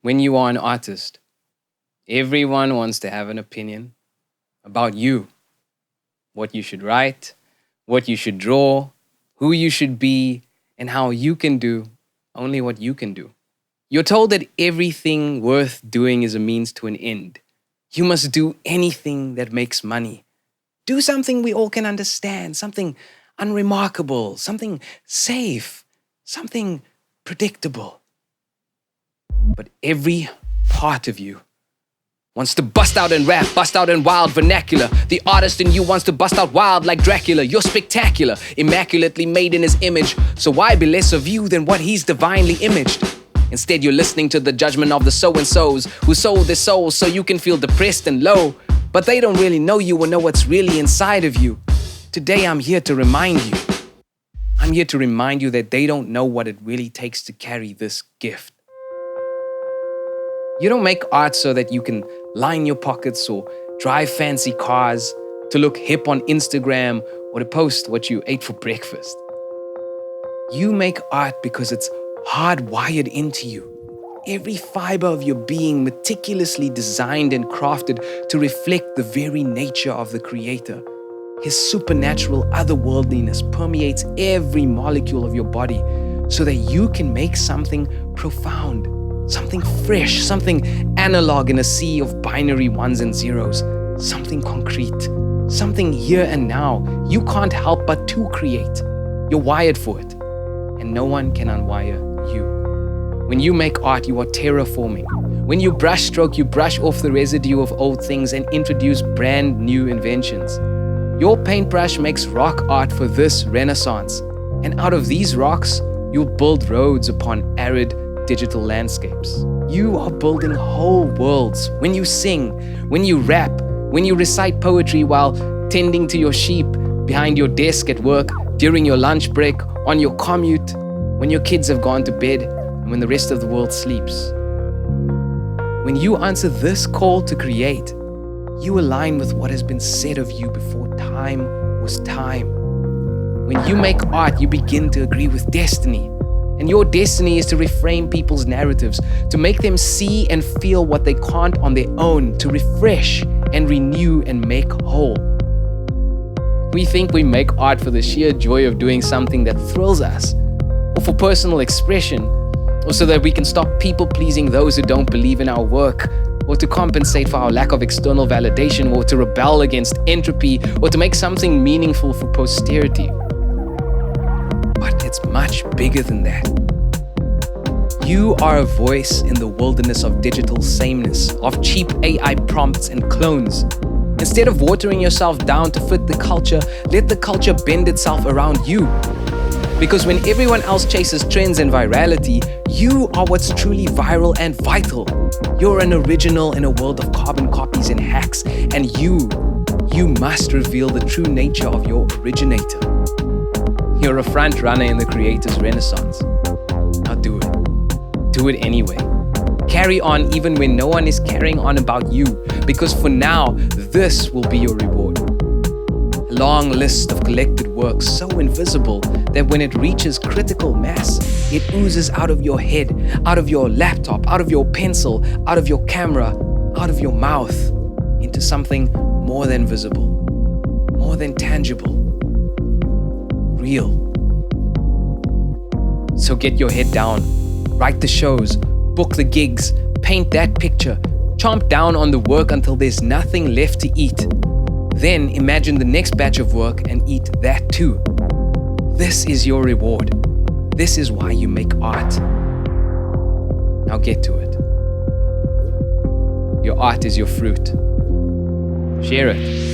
When you are an artist, everyone wants to have an opinion about you, what you should write, what you should draw, who you should be, and how you can do only what you can do. You're told that everything worth doing is a means to an end. You must do anything that makes money. Do something we all can understand, something unremarkable, something safe, something predictable. But every part of you wants to bust out and rap, bust out in wild vernacular. The artist in you wants to bust out wild like Dracula. You're spectacular, immaculately made in his image. So why be less of you than what he's divinely imaged? Instead, you're listening to the judgment of the so-and-sos who sold their souls so you can feel depressed and low. But they don't really know you or know what's really inside of you. Today, I'm here to remind you. I'm here to remind you that they don't know what it really takes to carry this gift. You don't make art so that you can line your pockets or drive fancy cars, to look hip on Instagram, or to post what you ate for breakfast. You make art because it's hardwired into you. Every fiber of your being meticulously designed and crafted to reflect the very nature of the Creator. His supernatural otherworldliness permeates every molecule of your body so that you can make something profound, something fresh, something analog in a sea of binary ones and zeros, something concrete, something here and now. You can't help but to create. You're wired for it, and no one can unwire you. When you make art, you are terraforming. When you brush stroke, you brush off the residue of old things and introduce brand new inventions. Your paintbrush makes rock art for this renaissance, and out of these rocks, you'll build roads upon arid digital landscapes. You are building whole worlds when you sing, when you rap, when you recite poetry while tending to your sheep behind your desk at work, during your lunch break, on your commute, when your kids have gone to bed, and when the rest of the world sleeps. When you answer this call to create, you align with what has been said of you before time was time. When you make art, you begin to agree with destiny. And your destiny is to reframe people's narratives, to make them see and feel what they can't on their own, to refresh and renew and make whole. We think we make art for the sheer joy of doing something that thrills us, or for personal expression, or so that we can stop people-pleasing those who don't believe in our work, or to compensate for our lack of external validation, or to rebel against entropy, or to make something meaningful for posterity. But it's much bigger than that. You are a voice in the wilderness of digital sameness, of cheap AI prompts and clones. Instead of watering yourself down to fit the culture, let the culture bend itself around you. Because when everyone else chases trends and virality, you are what's truly viral and vital. You're an original in a world of carbon copies and hacks, and you must reveal the true nature of your originator. You're a front runner in the creator's renaissance. Now do it. Do it anyway. Carry on even when no one is carrying on about you, because for now, this will be your reward. A long list of collected works so invisible that when it reaches critical mass, it oozes out of your head, out of your laptop, out of your pencil, out of your camera, out of your mouth, into something more than visible, more than tangible, real. So get your head down, write the shows, book the gigs, paint that picture, chomp down on the work until there's nothing left to eat. Then imagine the next batch of work and eat that too. This is your reward. This is why you make art. Now get to it. Your art is your fruit. Share it.